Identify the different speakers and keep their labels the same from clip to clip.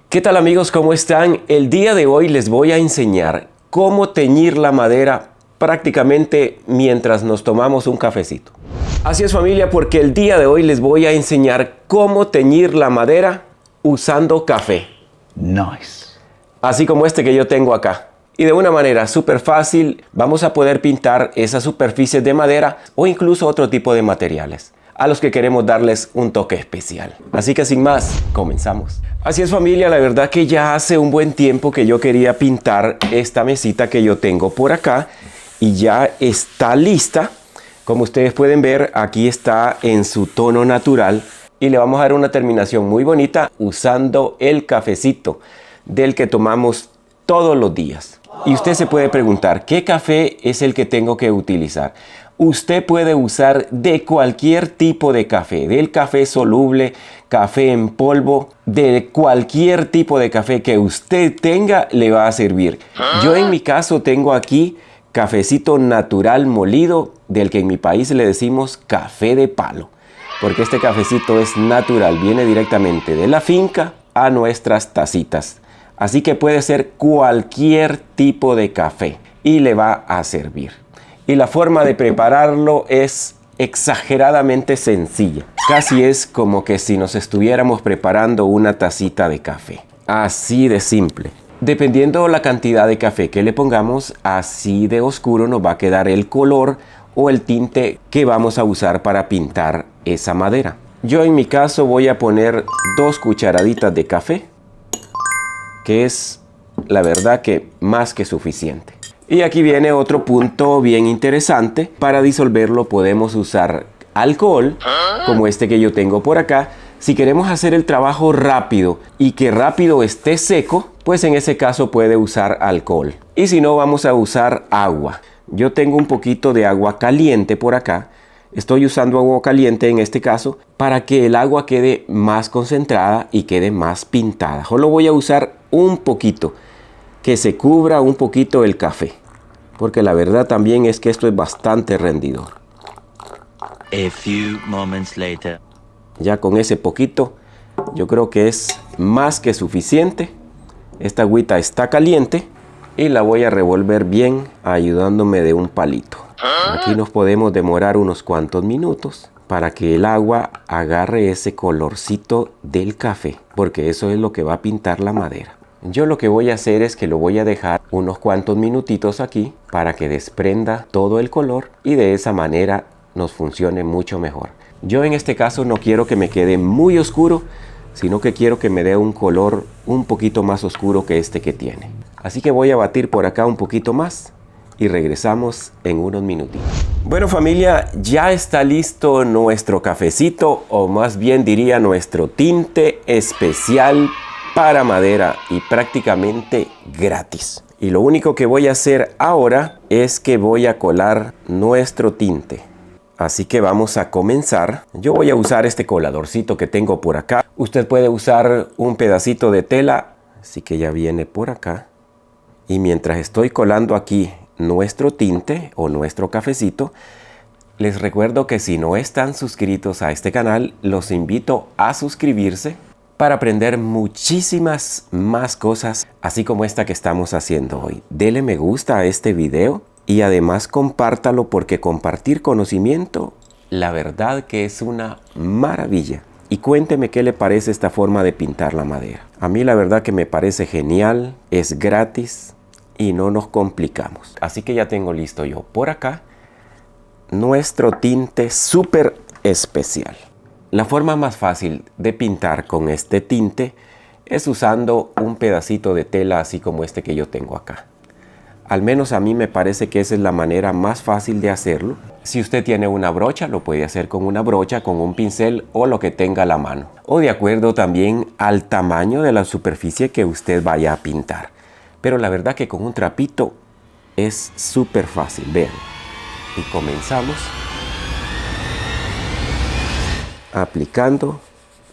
Speaker 1: ¿Qué tal amigos? ¿Cómo están? El día de hoy les voy a enseñar cómo teñir la madera prácticamente mientras nos tomamos un cafecito. Así es familia, porque el día de hoy les voy a enseñar cómo teñir la madera usando café.
Speaker 2: Nice.
Speaker 1: Así como este que yo tengo acá. Y de una manera súper fácil vamos a poder pintar esas superficies de madera o incluso otro tipo de materiales a los que queremos darles un toque especial. Así que sin más, comenzamos. Así es familia, la verdad que ya hace un buen tiempo que yo quería pintar esta mesita que yo tengo por acá y ya está lista. Como ustedes pueden ver, aquí está en su tono natural y le vamos a dar una terminación muy bonita usando el cafecito del que tomamos todos los días. Y usted se puede preguntar, ¿qué café es el que tengo que utilizar? Usted puede usar de cualquier tipo de café, del café soluble, café en polvo, de cualquier tipo de café que usted tenga le va a servir. Yo en mi caso tengo aquí cafecito natural molido, del que en mi país le decimos café de palo, porque este cafecito es natural, viene directamente de la finca a nuestras tacitas. Así que puede ser cualquier tipo de café y le va a servir. Y la forma de prepararlo es exageradamente sencilla. Casi es como que si nos estuviéramos preparando una tacita de café. Así de simple. Dependiendo la cantidad de café que le pongamos, así de oscuro nos va a quedar el color o el tinte que vamos a usar para pintar esa madera. Yo en mi caso voy a poner 2 cucharaditas de café, que es la verdad que más que suficiente. Y aquí viene otro punto bien interesante. Para disolverlo podemos usar alcohol, como este que yo tengo por acá. Si queremos hacer el trabajo rápido y que rápido esté seco, pues en ese caso puede usar alcohol. Y si no, vamos a usar agua. Yo tengo un poquito de agua caliente por acá. Estoy usando agua caliente en este caso para que el agua quede más concentrada y quede más pintada. Solo voy a usar un poquito, que se cubra un poquito el café, porque la verdad también es que esto es bastante rendidor.
Speaker 2: A few moments later.
Speaker 1: Ya con ese poquito yo creo que es más que suficiente. Esta agüita está caliente y la voy a revolver bien ayudándome de un palito. Aquí nos podemos demorar unos cuantos minutos para que el agua agarre ese colorcito del café, porque eso es lo que va a pintar la madera. Yo lo que voy a hacer es que lo voy a dejar unos cuantos minutitos aquí para que desprenda todo el color y de esa manera nos funcione mucho mejor. Yo en este caso no quiero que me quede muy oscuro, sino que quiero que me dé un color un poquito más oscuro que este que tiene. Así que voy a batir por acá un poquito más y regresamos en unos minutitos. Bueno familia, ya está listo nuestro cafecito, o más bien diría nuestro tinte especial para madera y prácticamente gratis. Y lo único que voy a hacer ahora es que voy a colar nuestro tinte. Así que vamos a comenzar. Yo voy a usar este coladorcito que tengo por acá. Usted puede usar un pedacito de tela, así que ya viene por acá. Y mientras estoy colando aquí nuestro tinte o nuestro cafecito, les recuerdo que si no están suscritos a este canal, los invito a suscribirse para aprender muchísimas más cosas, así como esta que estamos haciendo hoy. Dele me gusta a este video y además compártalo, porque compartir conocimiento, la verdad que es una maravilla. Y cuénteme qué le parece esta forma de pintar la madera. A mí la verdad que me parece genial, es gratis y no nos complicamos. Así que ya tengo listo yo por acá nuestro tinte súper especial. La forma más fácil de pintar con este tinte es usando un pedacito de tela así como este que yo tengo acá. Al menos a mí me parece que esa es la manera más fácil de hacerlo. Si usted tiene una brocha, lo puede hacer con una brocha, con un pincel o lo que tenga a la mano. O de acuerdo también al tamaño de la superficie que usted vaya a pintar. Pero la verdad que con un trapito es súper fácil, vean. Y comenzamos aplicando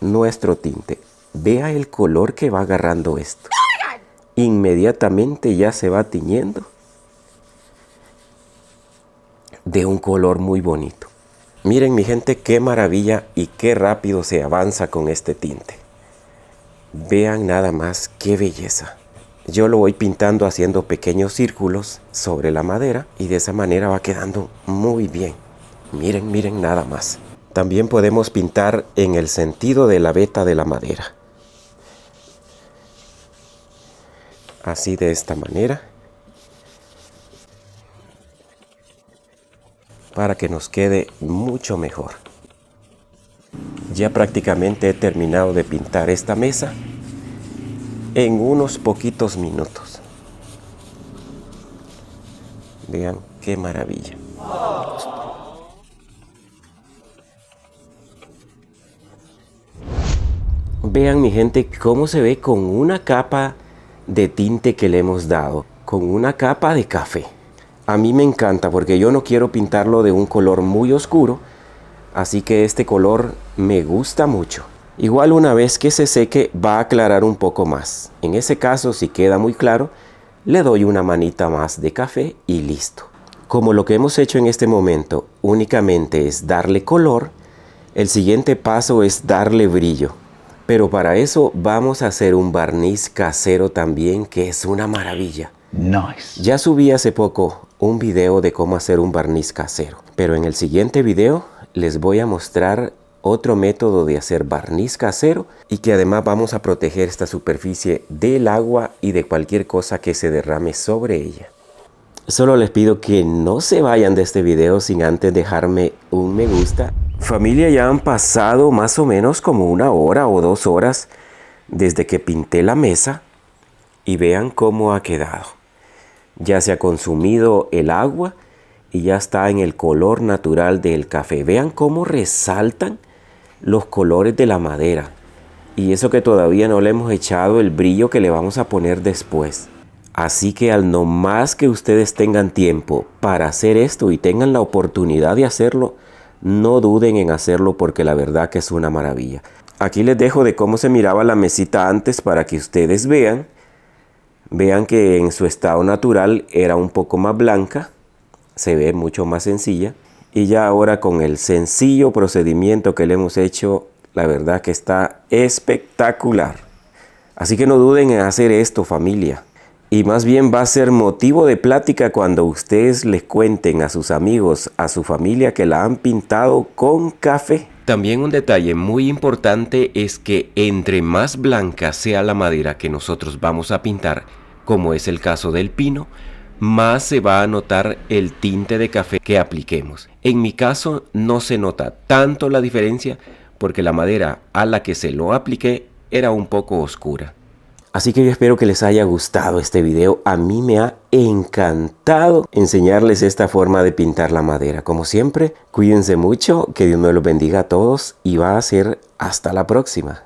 Speaker 1: nuestro tinte. Vea el color que va agarrando esto. Inmediatamente ya se va tiñendo de un color muy bonito. Miren mi gente, qué maravilla y qué rápido se avanza con este tinte. Vean nada más qué belleza. Yo lo voy pintando haciendo pequeños círculos sobre la madera y de esa manera va quedando muy bien. Miren, miren nada más. También podemos pintar en el sentido de la veta de la madera. Así de esta manera. Para que nos quede mucho mejor. Ya prácticamente he terminado de pintar esta mesa en unos poquitos minutos. Vean qué maravilla. Vean mi gente cómo se ve con una capa de tinte que le hemos dado, con una capa de café. A mí me encanta porque yo no quiero pintarlo de un color muy oscuro, así que este color me gusta mucho. Igual una vez que se seque va a aclarar un poco más. En ese caso, si queda muy claro, le doy una manita más de café y listo. Como lo que hemos hecho en este momento únicamente es darle color, el siguiente paso es darle brillo. Pero para eso vamos a hacer un barniz casero también, que es una maravilla.
Speaker 2: Nice.
Speaker 1: Ya subí hace poco un video de cómo hacer un barniz casero, pero en el siguiente video les voy a mostrar otro método de hacer barniz casero y que además vamos a proteger esta superficie del agua y de cualquier cosa que se derrame sobre ella. Solo les pido que no se vayan de este video sin antes dejarme un me gusta. Familia, ya han pasado más o menos como 1 hora o 2 horas desde que pinté la mesa y vean cómo ha quedado. Ya se ha consumido el agua y ya está en el color natural del café. Vean cómo resaltan los colores de la madera. Y eso que todavía no le hemos echado el brillo que le vamos a poner después. Así que al no más que ustedes tengan tiempo para hacer esto y tengan la oportunidad de hacerlo, no duden en hacerlo porque la verdad que es una maravilla. Aquí les dejo de cómo se miraba la mesita antes para que ustedes vean. Vean que en su estado natural era un poco más blanca. Se ve mucho más sencilla. Y ya ahora con el sencillo procedimiento que le hemos hecho, la verdad que está espectacular. Así que no duden en hacer esto, familia. Y más bien va a ser motivo de plática cuando ustedes les cuenten a sus amigos, a su familia que la han pintado con café. También un detalle muy importante es que entre más blanca sea la madera que nosotros vamos a pintar, como es el caso del pino, más se va a notar el tinte de café que apliquemos. En mi caso no se nota tanto la diferencia porque la madera a la que se lo apliqué era un poco oscura. Así que yo espero que les haya gustado este video. A mí me ha encantado enseñarles esta forma de pintar la madera. Como siempre, cuídense mucho, que Dios me los bendiga a todos y va a ser hasta la próxima.